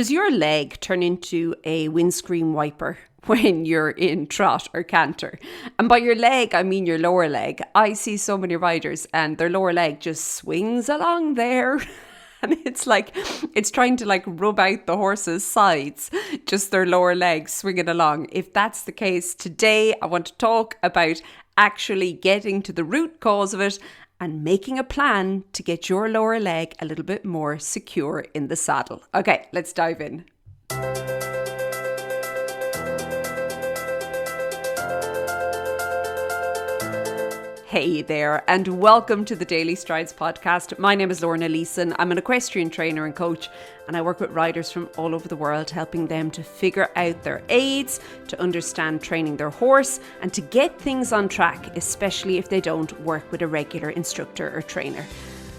Does your leg turn into a windscreen wiper when you're in trot or canter? And by your leg, I mean your lower leg. I see so many riders and their lower leg just swings along there. And it's like, it's trying to like rub out the horse's sides, just their lower legs swinging along. If that's the case, today I want to talk about actually getting to the root cause of it and making a plan to get your lower leg a little bit more secure in the saddle. Okay, let's dive in. Hey there, and welcome to the Daily Strides podcast. My name is Lorna Leeson. I'm an equestrian trainer and coach, and I work with riders from all over the world, helping them to figure out their aids, to understand training their horse, and to get things on track, especially if they don't work with a regular instructor or trainer.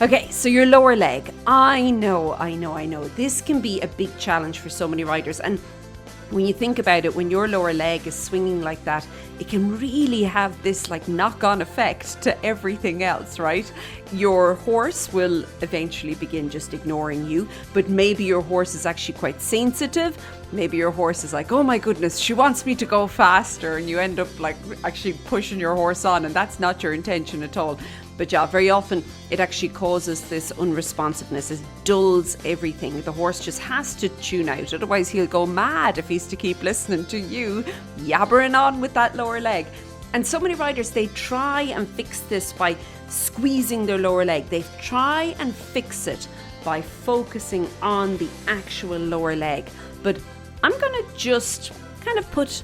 Okay, so your lower leg. I know. This can be a big challenge for so many riders, and when you think about it, when your lower leg is swinging like that, it can really have this like knock-on effect to everything else, right? Your horse will eventually begin just ignoring you, but maybe your horse is actually quite sensitive. Maybe your horse is like, oh my goodness, she wants me to go faster, and you end up like actually pushing your horse on, and that's not your intention at all. But yeah, very often it actually causes this unresponsiveness. It dulls everything. The horse just has to tune out. Otherwise, he'll go mad if he's to keep listening to you yabbering on with that lower leg. And so many riders, they try and fix this by squeezing their lower leg. They try and fix it by focusing on the actual lower leg. But I'm going to just kind of put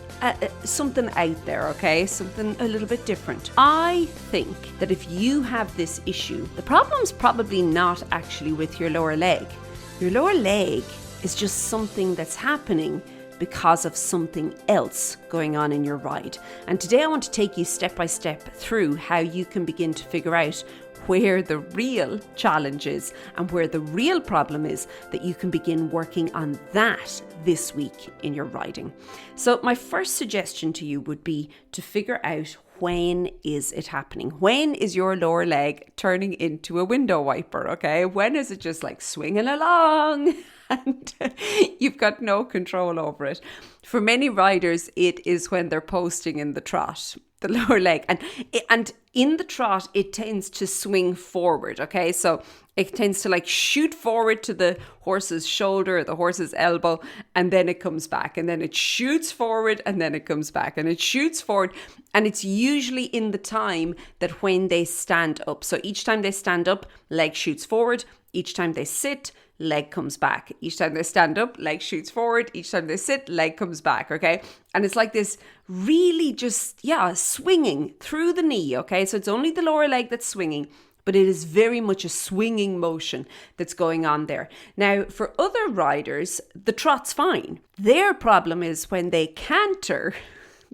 something out there, okay? Something a little bit different. I think that if you have this issue, the problem's probably not actually with your lower leg. Your lower leg is just something that's happening because of something else going on in your ride. And today I want to take you step by step through how you can begin to figure out where the real challenge is and where the real problem is, that you can begin working on that this week in your riding. So my first suggestion to you would be to figure out, when is it happening? When is your lower leg turning into a window wiper, okay? When is it just like swinging along and you've got no control over it? For many riders, it is when they're posting in the trot, the lower leg. And in the trot, it tends to swing forward, okay? So it tends to like shoot forward to the horse's shoulder, the horse's elbow, and then it comes back. And then it shoots forward, and then it comes back. And it shoots forward. And it's usually in the time that when they stand up. So each time they stand up, leg shoots forward. Each time they sit, leg comes back. Each time they stand up, leg shoots forward. Each time they sit, leg comes back, okay? And it's like this really just, swinging through the knee, okay? So it's only the lower leg that's swinging, but it is very much a swinging motion that's going on there. Now, for other riders, the trot's fine. Their problem is when they canter,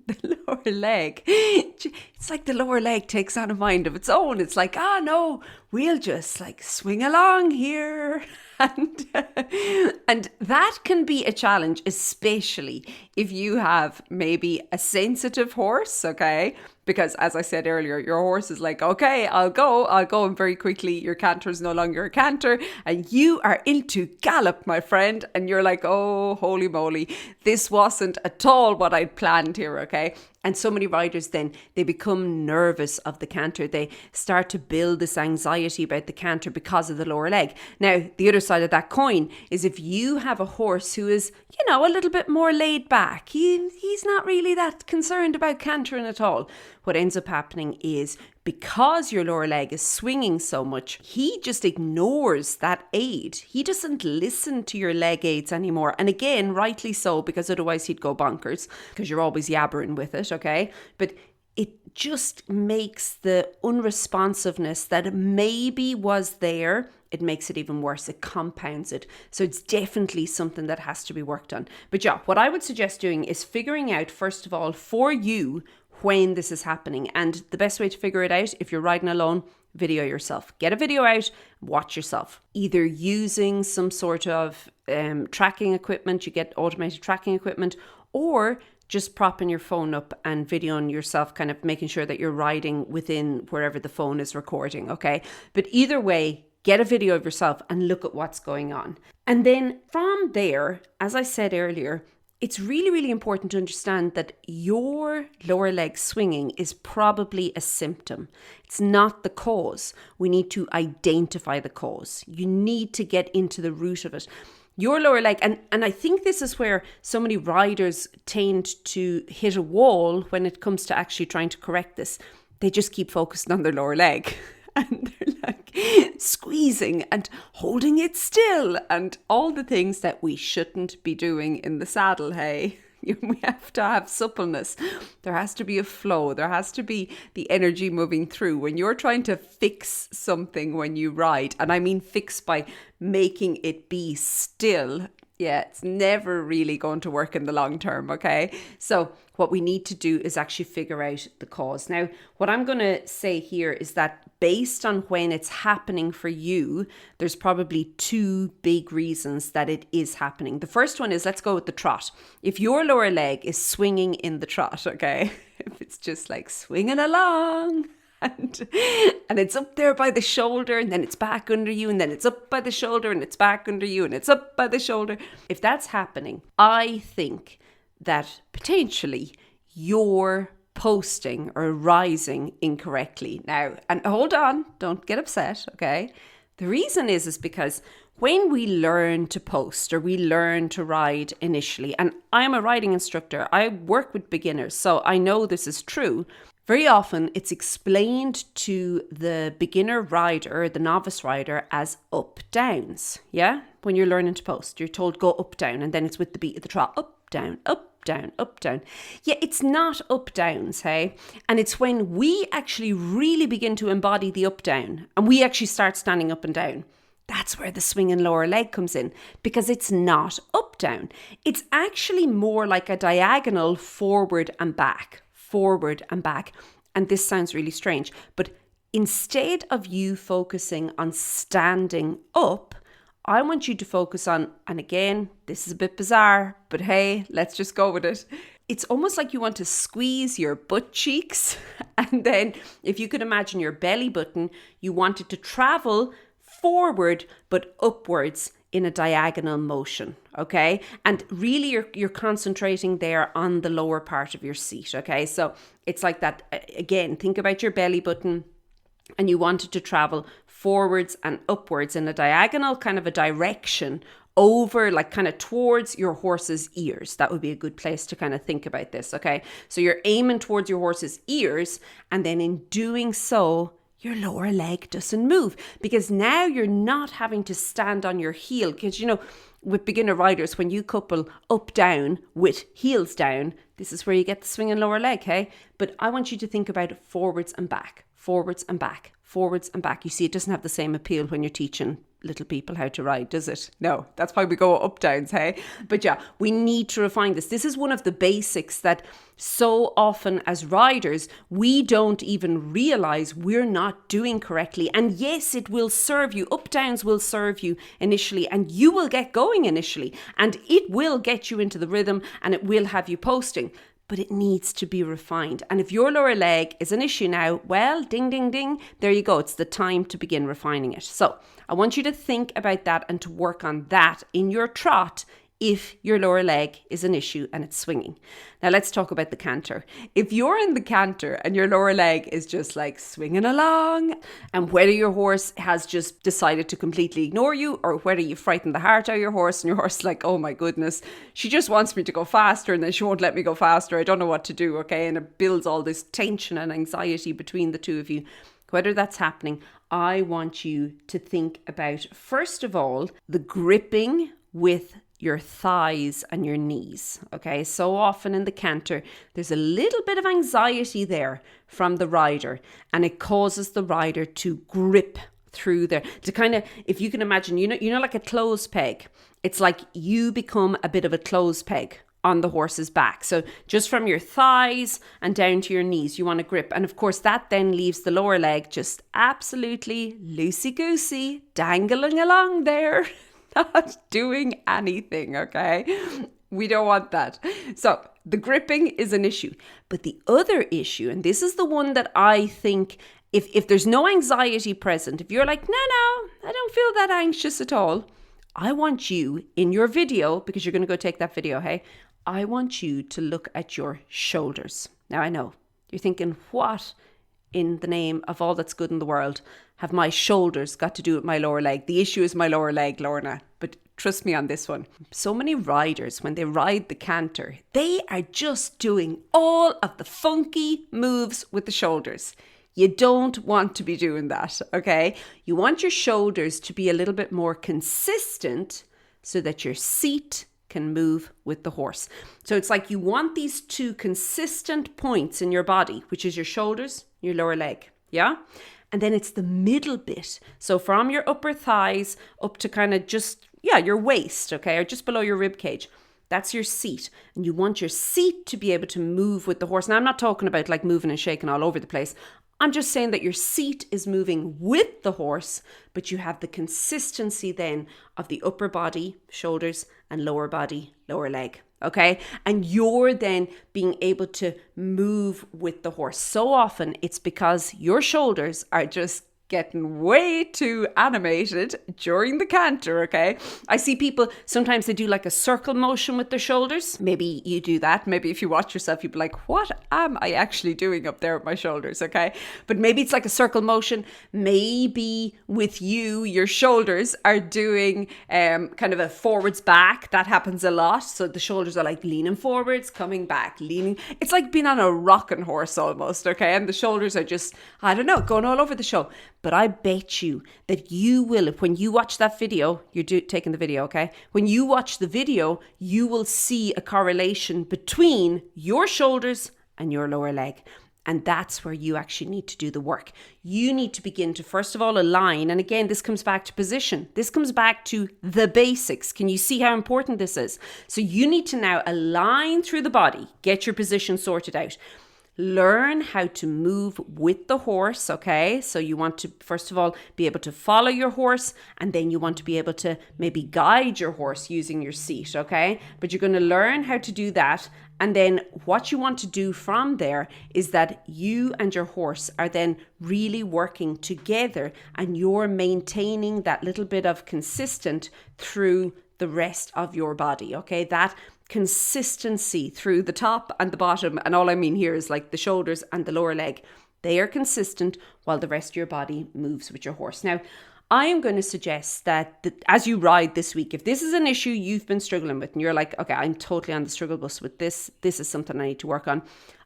the lower leg, it's like the lower leg takes on a mind of its own. It's like, no, we'll just like swing along here. And that can be a challenge, especially if you have maybe a sensitive horse, okay? Because as I said earlier, your horse is like, okay, I'll go, and very quickly your canter is no longer a canter, and you are into gallop, my friend, and you're like, oh, holy moly, this wasn't at all what I'd planned here, okay? And so many riders then, they become nervous of the canter. They start to build this anxiety about the canter because of the lower leg. Now, the other side of that coin is if you have a horse who is, a little bit more laid back, he's not really that concerned about cantering at all. What ends up happening is, because your lower leg is swinging so much, he just ignores that aid. He doesn't listen to your leg aids anymore. And again, rightly so, because otherwise he'd go bonkers, because you're always yabbering with it, okay? But it just makes the unresponsiveness that maybe was there, it makes it even worse. It compounds it. So it's definitely something that has to be worked on. But yeah, what I would suggest doing is figuring out, first of all, for you, when this is happening. And the best way to figure it out, if you're riding alone, video yourself. Get a video out, watch yourself. Either using some sort of tracking equipment, you get automated tracking equipment, or just propping your phone up and videoing yourself, kind of making sure that you're riding within wherever the phone is recording, okay? But either way, get a video of yourself and look at what's going on. And then from there, as I said earlier, it's really, really important to understand that your lower leg swinging is probably a symptom. It's not the cause. We need to identify the cause. You need to get into the root of it. Your lower leg, and I think this is where so many riders tend to hit a wall when it comes to actually trying to correct this. They just keep focused on their lower leg. And they're like squeezing and holding it still and all the things that we shouldn't be doing in the saddle, hey? We have to have suppleness. There has to be a flow. There has to be the energy moving through. When you're trying to fix something when you ride, and I mean fix by making it be still, yeah, it's never really going to work in the long term, okay? So what we need to do is actually figure out the cause. Now, what I'm going to say here is that based on when it's happening for you, there's probably two big reasons that it is happening. The first one is, let's go with the trot. If your lower leg is swinging in the trot, okay, if it's just like swinging along, and it's up there by the shoulder, and then it's back under you, and then it's up by the shoulder, and it's back under you, and it's up by the shoulder. If that's happening, I think that potentially you're posting or rising incorrectly. Now, and hold on, don't get upset, okay? The reason is because when we learn to post or we learn to ride initially, and I'm a riding instructor, I work with beginners, so I know this is true. Very often it's explained to the beginner rider, the novice rider, as up downs. Yeah? When you're learning to post, you're told go up down, and then it's with the beat of the trot, up down, up down, up down. Yeah, it's not up downs, hey? And it's when we actually really begin to embody the up down and we actually start standing up and down. That's where the swinging lower leg comes in, because it's not up down. It's actually more like a diagonal forward and back. Forward and back. And this sounds really strange, but instead of you focusing on standing up, I want you to focus on, and again, this is a bit bizarre, but hey, let's just go with it. It's almost like you want to squeeze your butt cheeks. And then if you could imagine your belly button, you want it to travel forward, but upwards in a diagonal motion, okay? And really you're concentrating there on the lower part of your seat, okay? So it's like that, again, think about your belly button, and you want it to travel forwards and upwards in a diagonal kind of a direction over, like kind of towards your horse's ears. That would be a good place to kind of think about this, okay? So you're aiming towards your horse's ears, and then in doing so, your lower leg doesn't move, because now you're not having to stand on your heel. Because, you know, with beginner riders, when you couple up down with heels down, this is where you get the swinging lower leg, hey? But I want you to think about it forwards and back, forwards and back, forwards and back. You see, it doesn't have the same appeal when you're teaching little people how to ride, does it? No, that's why we go up downs, hey? But yeah, we need to refine this. This is one of the basics that so often as riders, we don't even realize we're not doing correctly. And yes, it will serve you. Up downs will serve you initially, and you will get going initially, and it will get you into the rhythm, and it will have you posting. But it needs to be refined. And if your lower leg is an issue now, well, ding, ding, ding, there you go. It's the time to begin refining it. So I want you to think about that and to work on that in your trot if your lower leg is an issue and it's swinging. Now let's talk about the canter. If you're in the canter and your lower leg is just like swinging along, and whether your horse has just decided to completely ignore you, or whether you frighten the heart out of your horse and your horse is like, oh my goodness, she just wants me to go faster and then she won't let me go faster, I don't know what to do, okay? And it builds all this tension and anxiety between the two of you. Whether that's happening, I want you to think about, first of all, the gripping with your thighs and your knees, okay? So often in the canter, there's a little bit of anxiety there from the rider, and it causes the rider to grip through there, to kind of, if you can imagine, you know, like a clothes peg. It's like you become a bit of a clothes peg on the horse's back. So just from your thighs and down to your knees, you want to grip. And of course, that then leaves the lower leg just absolutely loosey-goosey, dangling along there. Not doing anything, okay? We don't want that. So the gripping is an issue. But the other issue, and this is the one that I think If there's no anxiety present, if you're like, no, I don't feel that anxious at all, I want you in your video, because you're going to go take that video, hey, I want you to look at your shoulders. Now, I know you're thinking, what in the name of all that's good in the world have my shoulders got to do with my lower leg? The issue is my lower leg, Lorna. But trust me on this one. So many riders, when they ride the canter, they are just doing all of the funky moves with the shoulders. You don't want to be doing that, okay? You want your shoulders to be a little bit more consistent so that your seat can move with the horse. So it's like you want these two consistent points in your body, which is your shoulders, your lower leg, yeah? And then it's the middle bit. So from your upper thighs up to kind of just, your waist, okay? Or just below your rib cage. That's your seat. And you want your seat to be able to move with the horse. Now, I'm not talking about like moving and shaking all over the place. I'm just saying that your seat is moving with the horse, but you have the consistency then of the upper body, shoulders, and lower body, lower leg. Okay. And you're then being able to move with the horse. So often it's because your shoulders are just getting way too animated during the canter, okay? I see people, sometimes they do like a circle motion with their shoulders. Maybe you do that. Maybe if you watch yourself, you'd be like, what am I actually doing up there with my shoulders, okay? But maybe it's like a circle motion. Maybe with you, your shoulders are doing kind of a forwards back. That happens a lot. So the shoulders are like leaning forwards, coming back, leaning. It's like being on a rocking horse almost, okay? And the shoulders are just, I don't know, going all over the show. But I bet you that you will, when you watch that video, taking the video, okay? When you watch the video, you will see a correlation between your shoulders and your lower leg. And that's where you actually need to do the work. You need to begin to, first of all, align. And again, this comes back to position. This comes back to the basics. Can you see how important this is? So you need to now align through the body, get your position sorted out. Learn how to move with the horse, okay? So you want to, first of all, be able to follow your horse, and then you want to be able to maybe guide your horse using your seat, okay? But you're going to learn how to do that. And then what you want to do from there is that you and your horse are then really working together, and you're maintaining that little bit of consistent through the rest of your body, okay? That consistency through the top and the bottom, and all I mean here is like the shoulders and the lower leg. They are consistent while the rest of your body moves with your horse. Now, I am going to suggest that as you ride this week, if this is an issue you've been struggling with and you're like, okay, I'm totally on the struggle bus with this is something I need to work on,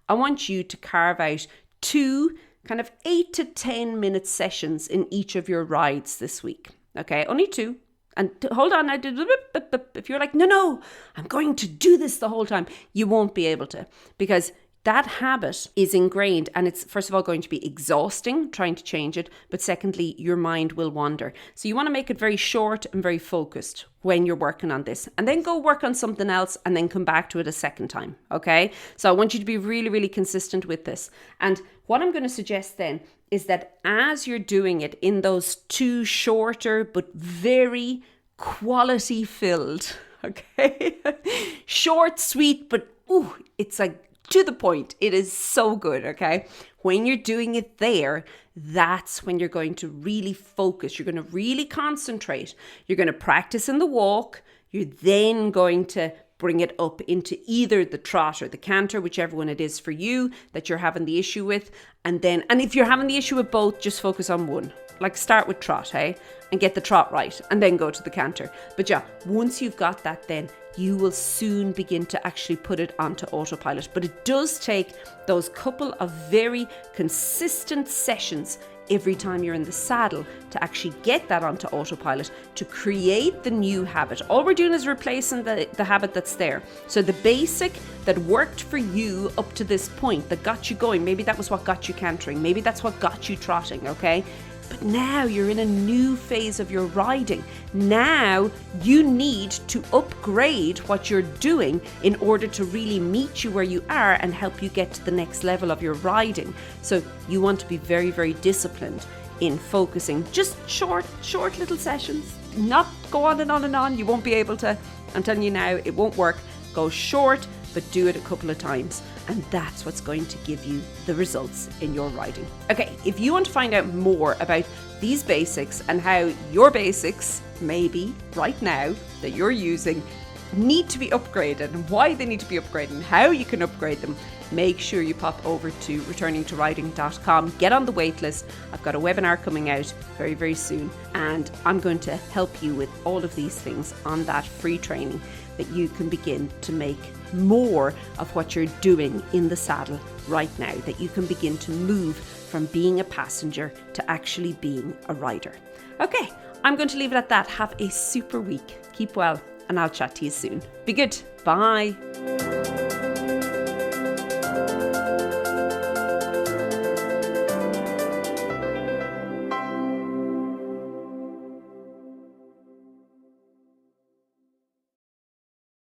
I want you to carve out 2 kind of 8 to 10 minute sessions in each of your rides this week. Okay, only 2. And hold on, if you're like, no, I'm going to do this the whole time, you won't be able to, because that habit is ingrained, and it's first of all going to be exhausting trying to change it, but secondly, your mind will wander. So you want to make it very short and very focused when you're working on this, and then go work on something else and then come back to it a second time, okay? So I want you to be really, really consistent with this. And what I'm going to suggest then is that as you're doing it in those 2 shorter but very quality filled, okay? Short, sweet, but it's like to the point. It is so good, okay? When you're doing it there, that's when you're going to really focus. You're going to really concentrate. You're going to practice in the walk. You're then going to bring it up into either the trot or the canter, whichever one it is for you that you're having the issue with. And if you're having the issue with both, just focus on one. Like start with trot, hey? And get the trot right, and then go to the canter. But yeah, once you've got that, then you will soon begin to actually put it onto autopilot. But it does take those couple of very consistent sessions every time you're in the saddle to actually get that onto autopilot, to create the new habit. All we're doing is replacing the habit that's there. So the basic that worked for you up to this point, that got you going, maybe that was what got you cantering, maybe that's what got you trotting, okay? But now you're in a new phase of your riding. Now you need to upgrade what you're doing in order to really meet you where you are and help you get to the next level of your riding. So you want to be very, very disciplined in focusing. Just short little sessions. Not go on and on and on. You won't be able to. I'm telling you now, it won't work. Go short, but do it a couple of times, and that's what's going to give you the results in your riding. Okay, if you want to find out more about these basics and how your basics, maybe right now, that you're using need to be upgraded and why they need to be upgraded and how you can upgrade them, make sure you pop over to returningtoriding.com, get on the wait list. I've got a webinar coming out very, very soon, and I'm going to help you with all of these things on that free training that you can begin to make more of what you're doing in the saddle right now, that you can begin to move from being a passenger to actually being a rider. Okay, I'm going to leave it at that. Have a super week. Keep well, and I'll chat to you soon. Be good. Bye.